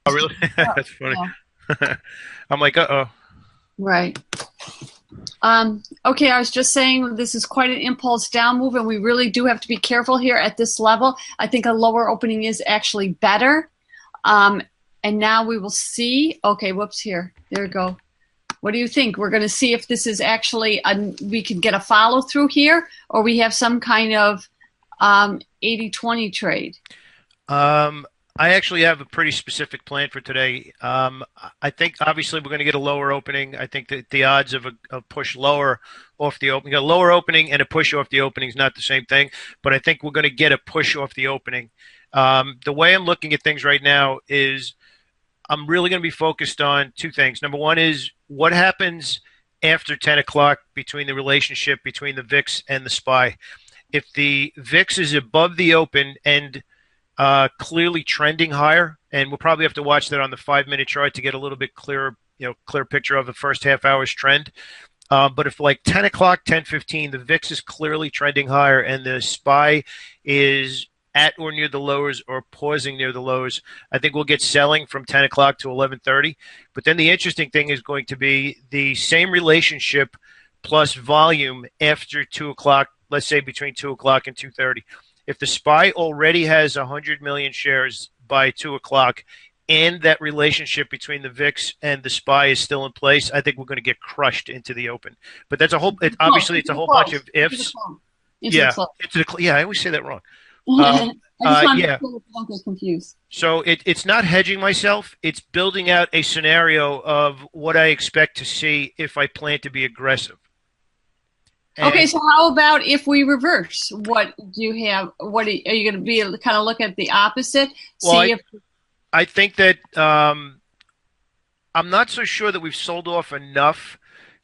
Oh, really? Oh, That's funny. yeah, I'm like, uh-oh. right. Okay, I was just saying this is quite an impulse down move, and we really do have to be careful here at this level. I think a lower opening is actually better. Um, and now we will see. Okay, whoops, here. There we go. What do you think? We're going to see if this is actually we can get a follow through here, or we have some kind of 80-20 trade. Um, I actually have a pretty specific plan for today. I think obviously we're going to get a lower opening. I think that the odds of a push lower off the opening, a lower opening and a push off the opening is not the same thing, but I think we're going to get a push off the opening. The way I'm looking at things right now is I'm really going to be focused on two things. Number one is what happens after 10 o'clock between the relationship between the VIX and the SPY. If the VIX is above the open and clearly trending higher, and we'll probably have to watch that on the 5 minute chart to get a little bit clearer, clear picture of the first half hour's trend. But if like 10 o'clock, 10:15, the VIX is clearly trending higher and the SPY is at or near the lows or pausing near the lows, I think we'll get selling from 10 o'clock to 11:30. But then the interesting thing is going to be the same relationship plus volume after 2 o'clock, let's say between 2 o'clock and 2:30. If the SPY already has 100 million shares by 2 o'clock and that relationship between the VIX and the SPY is still in place, I think we're going to get crushed into the open. But that's a whole, Close, obviously, it's into a the whole bunch close, of into the ifs. close, into the Yeah, close. yeah, I always say that wrong. I just want to make Yeah. sure that you don't get confused. So it's not hedging myself. It's building out a scenario of what I expect to see if I plan to be aggressive. Okay, And so how about if we reverse? What do you have? What are you going to be kind of look at the opposite? well, See if I think that I'm not so sure that we've sold off enough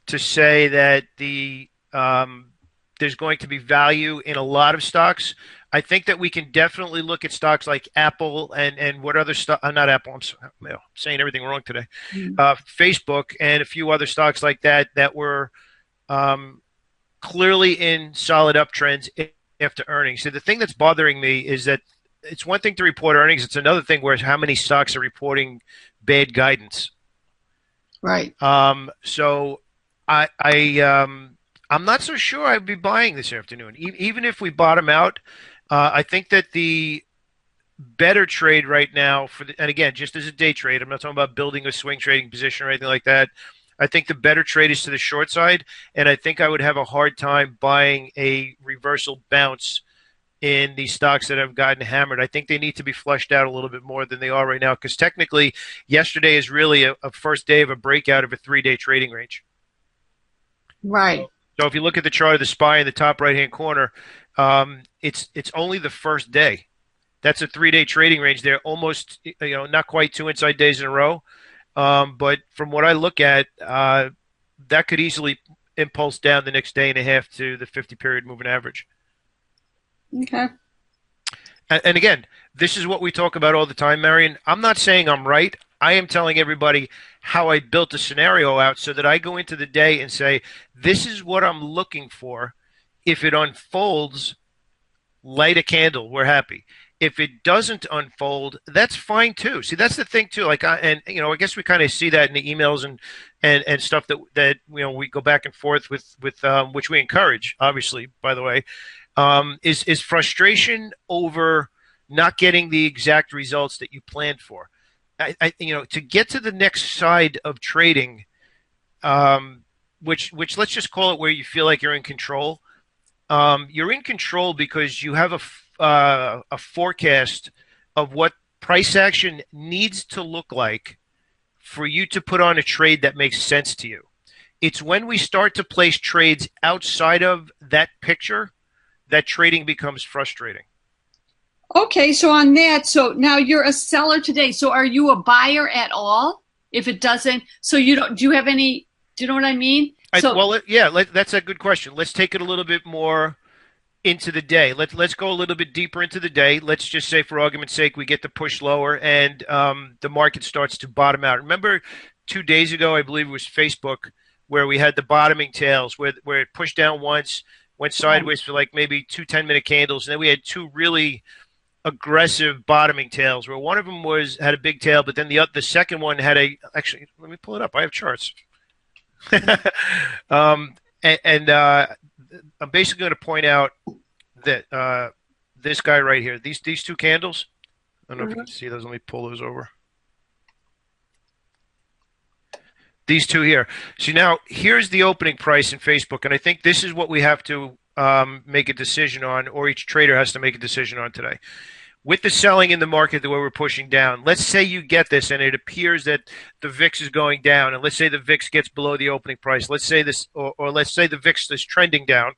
to say that there's going to be value in a lot of stocks. I think that we can definitely look at stocks like Apple and what other stock, not Apple, I'm saying everything wrong today, Facebook and a few other stocks like that that were um, clearly in solid uptrends after earnings. So the thing that's bothering me is that it's one thing to report earnings. It's another thing where how many stocks are reporting bad guidance. right. So I'm not so sure I'd be buying this afternoon. Even if we bottom out, I think that the better trade right now and again, just as a day trade, I'm not talking about building a swing trading position or anything like that. I think the better trade is to the short side, and I think I would have a hard time buying a reversal bounce in the stocks that have gotten hammered. I think they need to be flushed out a little bit more than they are right now because technically yesterday is really a first day of a breakout of a 3 day trading range. Right. So if you look at the chart of the SPY in the top right hand corner, it's only the first day. That's a 3 day trading range there, almost not quite two inside days in a row. But from what I look at, that could easily impulse down the next day and a half to the 50 period moving average. Okay. And again, this is what we talk about all the time, Marion. I'm not saying I'm right. I am telling everybody how I built a scenario out so that I go into the day and say, this is what I'm looking for. If it unfolds, light a candle. We're happy. If it doesn't unfold, that's fine too. See, that's the thing too. I guess we kind of see that in the emails and stuff that we go back and forth with which we encourage, obviously, by the way, is frustration over not getting the exact results that you planned for. To get to the next side of trading, which let's just call it where you feel like you're in control. You're in control because you have a forecast of what price action needs to look like for you to put on a trade that makes sense to you. It's when we start to place trades outside of that picture that trading becomes frustrating. Okay, so on that, so now you're a seller today. So are you a buyer at all? If it doesn't, so you don't, do you have any, do you know what I mean? So, That's a good question. Let's take it a little bit more into the day. Let's go a little bit deeper into the day. Let's just say, for argument's sake, we get the push lower and the market starts to bottom out. Remember 2 days ago, I believe it was Facebook, where we had the bottoming tails, where it pushed down once, went sideways for like maybe two 10-minute candles, and then we had two really aggressive bottoming tails, where one of them had a big tail, but then the second one had actually, let me pull it up. I have charts. I'm basically going to point out that this guy right here, these two candles. I don't know if you can see those. Let me pull those over. These two here. So now here's the opening price in Facebook, and I think this is what we have to make a decision on, or each trader has to make a decision on today. With the selling in the market, the way we're pushing down, let's say you get this and it appears that the VIX is going down, and let's say the VIX gets below the opening price. Let's say this, or let's say the VIX is trending down,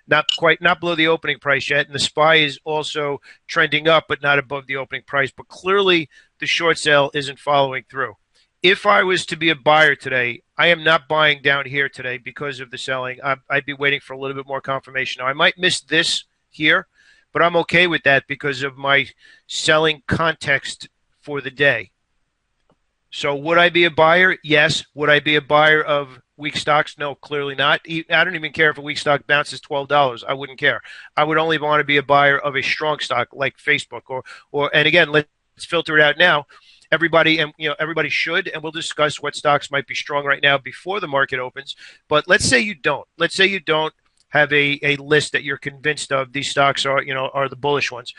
not below the opening price yet, and the SPY is also trending up, but not above the opening price. But clearly, the short sale isn't following through. If I was to be a buyer today, I am not buying down here today because of the selling. I'd be waiting for a little bit more confirmation. Now, I might miss this here, but I'm okay with that because of my selling context for the day. So would I be a buyer? Yes. Would I be a buyer of weak stocks? No, clearly not. I don't even care if a weak stock bounces $12. I wouldn't care. I would only want to be a buyer of a strong stock like Facebook or and again, let's filter it out now. Everybody should, and we'll discuss what stocks might be strong right now before the market opens. But let's say you don't. Let's say you don't have a list that you're convinced of. These stocks are the bullish ones.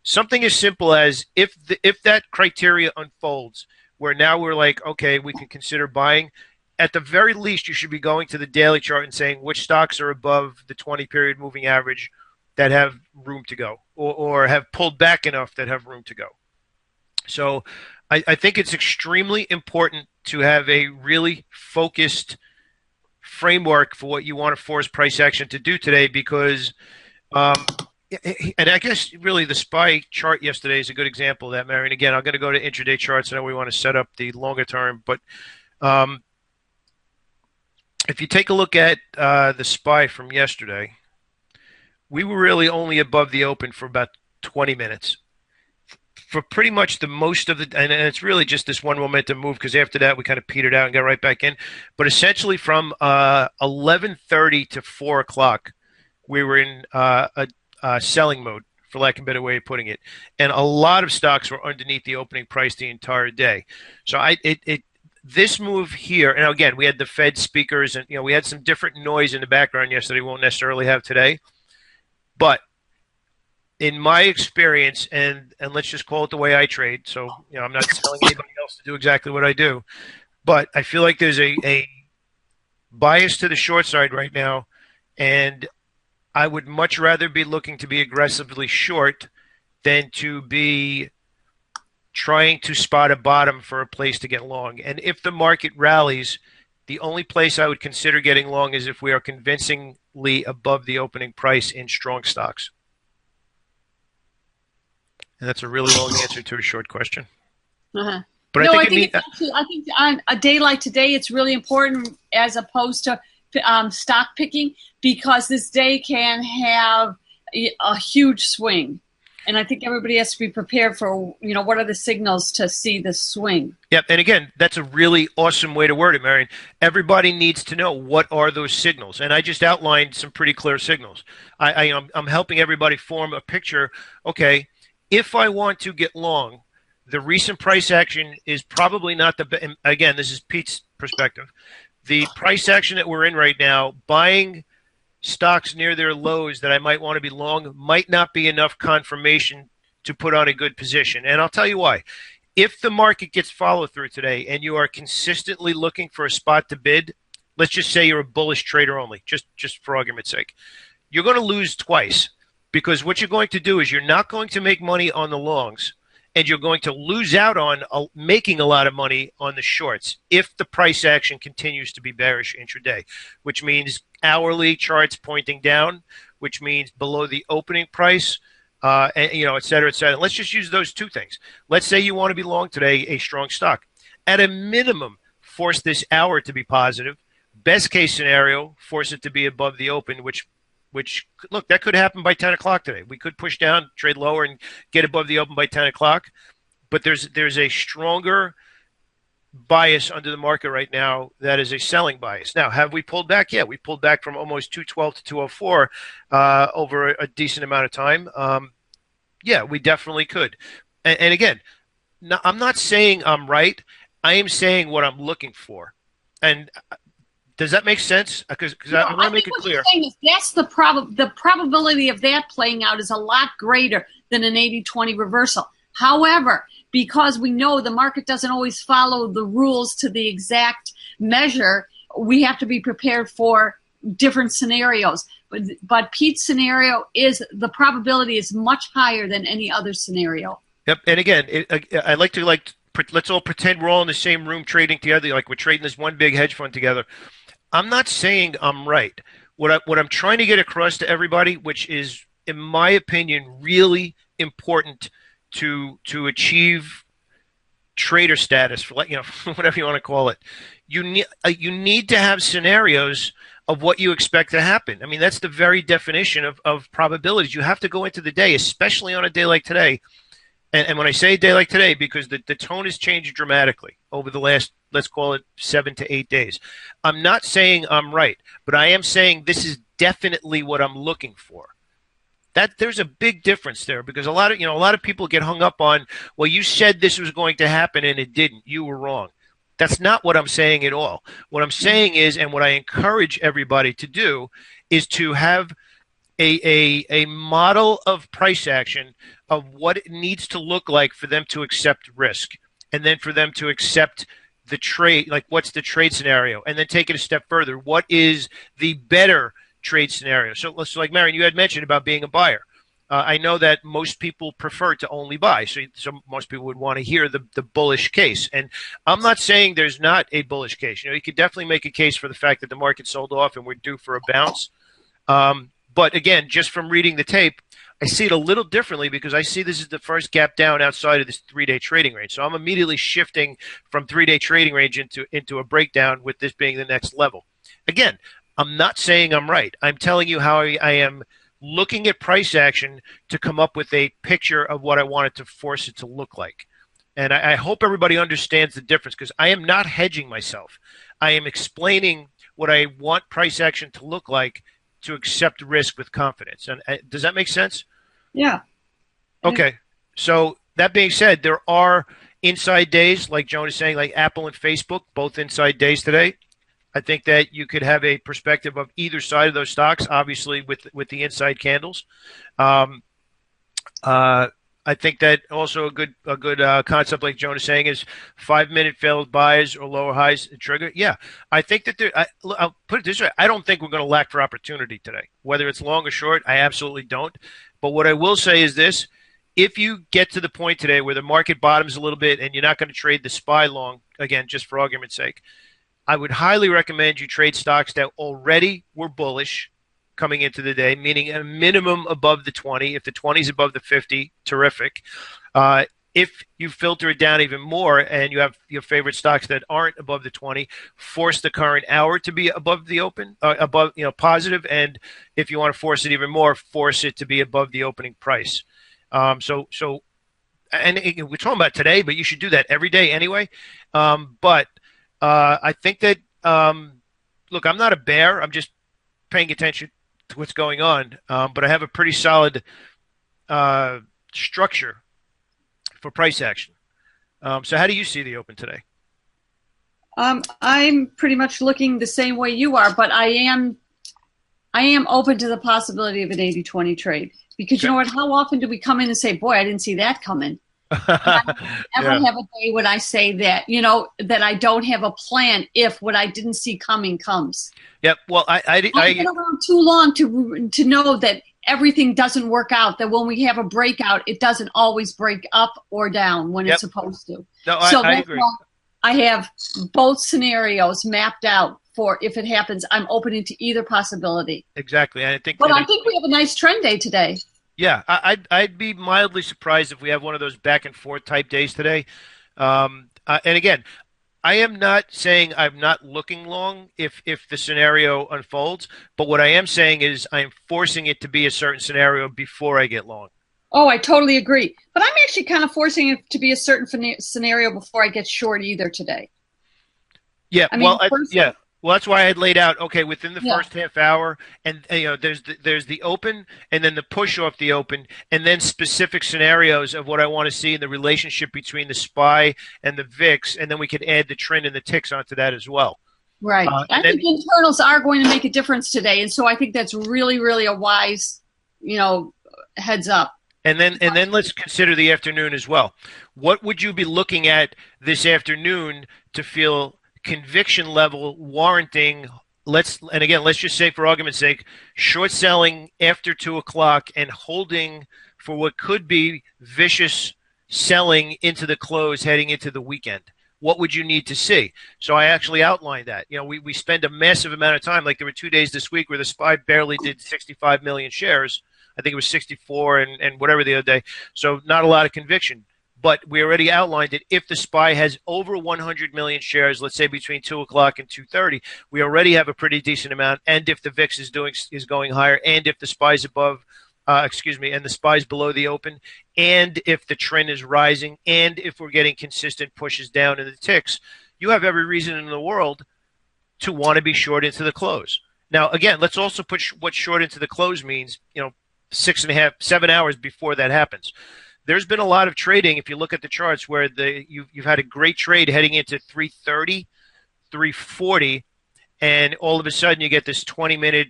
Something as simple as if that criteria unfolds, where now we're like, okay, we can consider buying. At the very least, you should be going to the daily chart and saying which stocks are above the 20-period moving average that have room to go, or have pulled back enough that have room to go. So I think it's extremely important to have a really focused framework for what you want to force price action to do today, because and I guess really the SPY chart yesterday is a good example of that, Marion. Again, I'm going to go to intraday charts. I know we want to set up the longer term, but if you take a look at the SPY from yesterday, we were really only above the open for about 20 minutes. For pretty much the most of and it's really just this one momentum move, because after that we kind of petered out and got right back in. But essentially from 11:30 to 4 o'clock, we were in a selling mode, for lack of a better way of putting it. And a lot of stocks were underneath the opening price the entire day. So this move here, and again, we had the Fed speakers, and we had some different noise in the background yesterday we won't necessarily have today. But in my experience, and let's just call it the way I trade, so I'm not telling anybody else to do exactly what I do, but I feel like there's a bias to the short side right now, and I would much rather be looking to be aggressively short than to be trying to spot a bottom for a place to get long. And if the market rallies, the only place I would consider getting long is if we are convincingly above the opening price in strong stocks. And that's a really long answer to a short question. Uh-huh. But I think on a day like today, it's really important as opposed to stock picking, because this day can have a huge swing. And I think everybody has to be prepared for, what are the signals to see the swing. Yep. And again, that's a really awesome way to word it, Marion. Everybody needs to know what are those signals. And I just outlined some pretty clear signals. I'm helping everybody form a picture. Okay, if I want to get long, the recent price action is probably not again, this is Pete's perspective. The price action that we're in right now, buying stocks near their lows that I might want to be long, might not be enough confirmation to put on a good position. And I'll tell you why. If the market gets follow through today and you are consistently looking for a spot to bid, let's just say you're a bullish trader only, just for argument's sake, you're going to lose twice. Because what you're going to do is you're not going to make money on the longs, and you're going to lose out on making a lot of money on the shorts if the price action continues to be bearish intraday, which means hourly charts pointing down, which means below the opening price, and, et cetera, et cetera. Let's just use those two things. Let's say you want to be long today, a strong stock. At a minimum, force this hour to be positive. Best case scenario, force it to be above the open, which look, that could happen by 10 o'clock today. We could push down, trade lower, and get above the open by 10 o'clock. But there's a stronger bias under the market right now that is a selling bias. Now, have we pulled back? Yeah, we pulled back from almost 212 to 204 over a decent amount of time. Yeah, we definitely could. And again, no, I'm not saying I'm right. I am saying what I'm looking for. And does that make sense? Because I want I to make think it what you're clear. saying is that's the probability of that playing out is a lot greater than an 80-20 reversal. However, because we know the market doesn't always follow the rules to the exact measure, we have to be prepared for different scenarios. But Pete's scenario is the probability is much higher than any other scenario. Yep. And again, I like to let's all pretend we're all in the same room trading together, like we're trading this one big hedge fund together. I'm not saying I'm right. What I'm trying to get across to everybody, which is, in my opinion, really important to achieve trader status, for whatever you want to call it. You need to have scenarios of what you expect to happen. I mean, that's the very definition of probabilities. You have to go into the day, especially on a day like today. And when I say a day like today, because the tone has changed dramatically over the last, let's call it 7 to 8 days. I'm not saying I'm right, but I am saying this is definitely what I'm looking for. That there's a big difference there, because a lot of people get hung up on, well, you said this was going to happen and it didn't. You were wrong. That's not what I'm saying at all. What I'm saying is, and what I encourage everybody to do, is to have a model of price action of what it needs to look like for them to accept risk, and then for them to accept the trade, like what's the trade scenario, and then take it a step further. What is the better trade scenario? So like Marion, you had mentioned about being a buyer. I know that most people prefer to only buy. So most people would want to hear the bullish case. And I'm not saying there's not a bullish case. You could definitely make a case for the fact that the market sold off and we're due for a bounce. But again, just from reading the tape, I see it a little differently, because I see this is the first gap down outside of this 3-day trading range. So I'm immediately shifting from 3-day trading range into a breakdown, with this being the next level. Again, I'm not saying I'm right. I'm telling you how I am looking at price action to come up with a picture of what I wanted to force it to look like. And I hope everybody understands the difference, because I am not hedging myself. I am explaining what I want price action to look like to accept risk with confidence. And does that make sense? Yeah. Okay. So that being said, there are inside days, like Joan is saying, like Apple and Facebook, both inside days today. I think that you could have a perspective of either side of those stocks, obviously with the inside candles. I think that also a good concept, like Joan is saying, is 5-minute failed buys or lower highs trigger. Yeah, I think that I'll put it this way: I don't think we're going to lack for opportunity today. Whether it's long or short, I absolutely don't. But what I will say is this: if you get to the point today where the market bottoms a little bit and you're not going to trade the SPY long, again, just for argument's sake, I would highly recommend you trade stocks that already were bullish coming into the day, meaning a minimum above the 20. If the 20 is above the 50, terrific. If you filter it down even more and you have your favorite stocks that aren't above the 20, force the current hour to be above the open, above, positive. And if you want to force it even more, force it to be above the opening price. And we're talking about today, but you should do that every day anyway. But I think that, look, I'm not a bear. I'm just paying attention to what's going on. But I have a pretty solid structure for price action. So how do you see the open today? I'm pretty much looking the same way you are, but I am open to the possibility of an 80-20 trade, because you know what? How often do we come in and say, "Boy, I didn't see that coming"? I never have a day when I say that, that I don't have a plan if what I didn't see coming comes. Yep. Well, I've been around too long to know that everything doesn't work out, that when we have a breakout, it doesn't always break up or down when it's supposed to. No, so I agree. I have both scenarios mapped out for if it happens. I'm open to either possibility. Exactly. I think we have a nice trend day today. Yeah, I'd be mildly surprised if we have one of those back and forth type days today. And again, I am not saying I'm not looking long if the scenario unfolds, but what I am saying is I'm forcing it to be a certain scenario before I get long. Oh, I totally agree. But I'm actually kind of forcing it to be a certain scenario before I get short either today. Yeah, Well, that's why I had laid out, okay, within the Yeah. first half hour, and there's the open, and then the push off the open, and then specific scenarios of what I want to see in the relationship between the SPY and the VIX, and then we could add the trend and the ticks onto that as well. Right. And I then think internals are going to make a difference today, and so I think that's really, really a wise, you know, heads up. and then let's consider the afternoon as well. What would you be looking at this afternoon to feel conviction level warranting? Let's just say, for argument's sake, short selling after 2 o'clock and holding for what could be vicious selling into the close heading into the weekend. What would you need to see? So I actually outlined that. We spend a massive amount of time. Like, there were 2 days this week where the SPY barely did 65 million shares. I think it was 64 and whatever the other day. So not a lot of conviction. But we already outlined it. If the SPY has over 100 million shares, let's say between 2 o'clock and 2:30, we already have a pretty decent amount. And if the VIX is going higher, and if the SPY is above, and the SPY is below the open, and if the trend is rising, and if we're getting consistent pushes down in the ticks, you have every reason in the world to want to be short into the close. Now, again, let's also put what short into the close means. 6.5, 7 hours before that happens. There's been a lot of trading, if you look at the charts, where you've had a great trade heading into 3:30, 3:40, and all of a sudden you get this 20-minute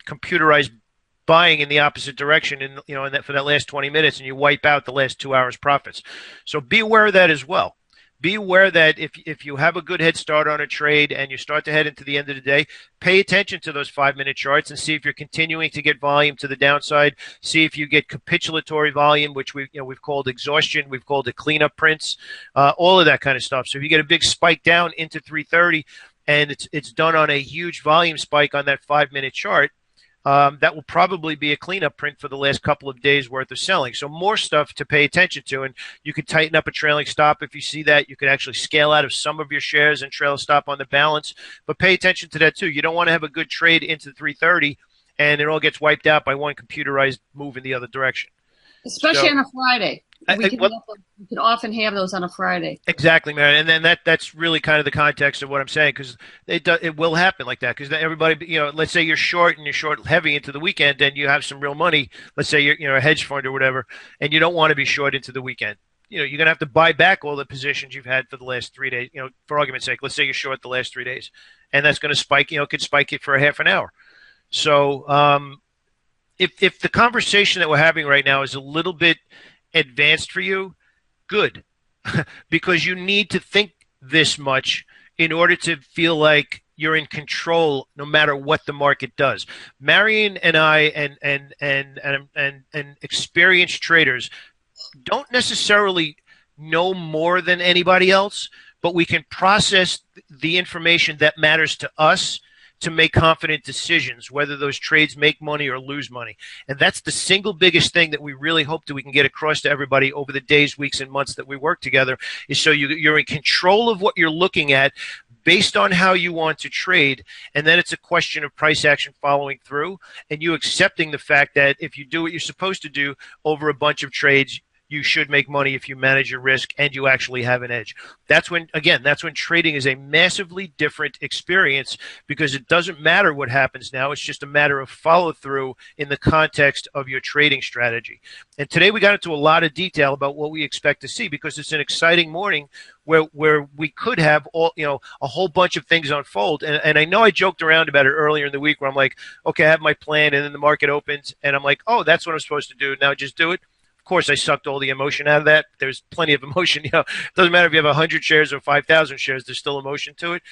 computerized buying in the opposite direction, and that for that last 20 minutes, and you wipe out the last 2 hours profits. So be aware of that as well. Be aware that if you have a good head start on a trade and you start to head into the end of the day, pay attention to those 5-minute charts and see if you're continuing to get volume to the downside. See if you get capitulatory volume, which we've called exhaustion, we've called it cleanup prints, all of that kind of stuff. So if you get a big spike down into 3:30 and it's done on a huge volume spike on that 5-minute chart, that will probably be a cleanup print for the last couple of days worth of selling. So more stuff to pay attention to, and you could tighten up a trailing stop if you see that. You could actually scale out of some of your shares and trail a stop on the balance, but pay attention to that too. You don't want to have a good trade into 3:30 and it all gets wiped out by one computerized move in the other direction. Especially So, on a Friday. We can often have those on a Friday. exactly, man. And then that's really kind of the context of what I'm saying, because it will happen like that. Because everybody, let's say you're short and you're short heavy into the weekend, and you have some real money. Let's say you're a hedge fund or whatever, and you don't want to be short into the weekend. You're going to have to buy back all the positions you've had for the last 3 days. For argument's sake, let's say you're short the last 3 days, and that's going to spike. Could spike it for a half an hour. So if the conversation that we're having right now is a little bit advanced for you, good, because you need to think this much in order to feel like you're in control no matter what the market does. Marion and I and experienced traders don't necessarily know more than anybody else, but we can process the information that matters to us to make confident decisions, whether those trades make money or lose money. And that's the single biggest thing that we really hope that we can get across to everybody over the days, weeks, and months that we work together, is so you're in control of what you're looking at based on how you want to trade. And then it's a question of price action following through, and you accepting the fact that if you do what you're supposed to do over a bunch of trades, you should make money if you manage your risk and you actually have an edge. That's when trading is a massively different experience, because it doesn't matter what happens now. It's just a matter of follow through in the context of your trading strategy. And today we got into a lot of detail about what we expect to see, because it's an exciting morning where we could have a whole bunch of things unfold. And I know I joked around about it earlier in the week where I'm like, okay, I have my plan, and then the market opens and I'm like, oh, that's what I'm supposed to do. Now just do it. Of course, I sucked all the emotion out of that. There's plenty of emotion. It doesn't matter if you have 100 shares or 5,000 shares. There's still emotion to it.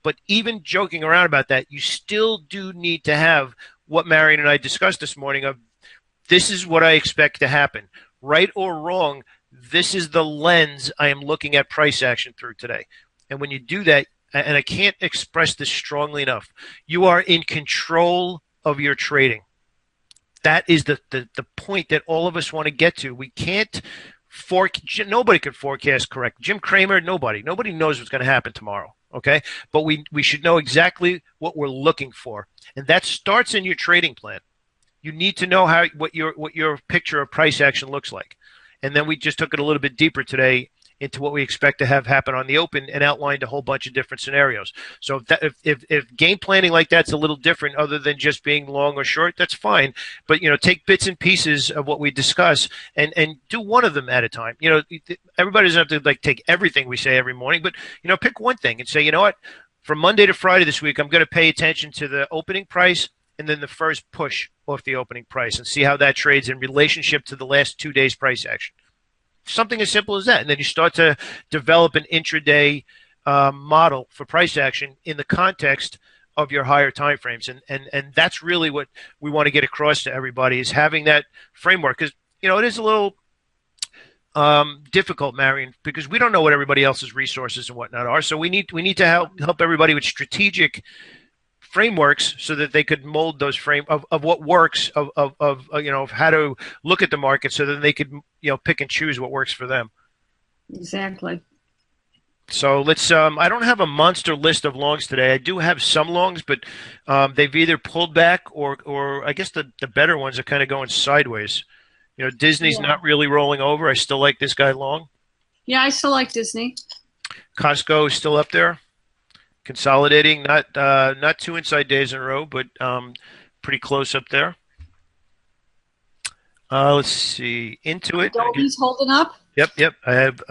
But even joking around about that, you still do need to have what Marion and I discussed this morning of, this is what I expect to happen. Right or wrong, this is the lens I am looking at price action through today. And when you do that, and I can't express this strongly enough, you are in control of your trading. That is the point that all of us want to get to. We can't nobody could forecast correct. Jim Cramer, nobody knows what's going to happen tomorrow. Okay. But we should know exactly what we're looking for. And that starts in your trading plan. You need to know what your picture of price action looks like. And then we just took it a little bit deeper today into what we expect to have happen on the open and outlined a whole bunch of different scenarios. So if game planning like that's a little different, other than just being long or short, that's fine. But take bits and pieces of what we discuss and do one of them at a time. Everybody doesn't have to take everything we say every morning, but pick one thing and say, you know what, from Monday to Friday this week, I'm going to pay attention to the opening price and then the first push off the opening price and see how that trades in relationship to the last 2 days price action. Something as simple as that. And then you start to develop an intraday model for price action in the context of your higher time frames. And that's really what we want to get across to everybody, is having that framework. Because, it is a little difficult, Marion, because we don't know what everybody else's resources and whatnot are. So we need to help everybody with strategic frameworks so that they could mold those of what works, of how to look at the market, so that they could pick and choose what works for them. Exactly. So let's I don't have a monster list of longs today. I do have some longs, but they've either pulled back or I guess the better ones are kind of going sideways. Disney's not really rolling over. I still like this guy long. Yeah, I still like Disney. Costco is still up there. Consolidating, not 2 inside days in a row, but pretty close up there. Let's see. Intuit. Adobe's holding up. Yep. I have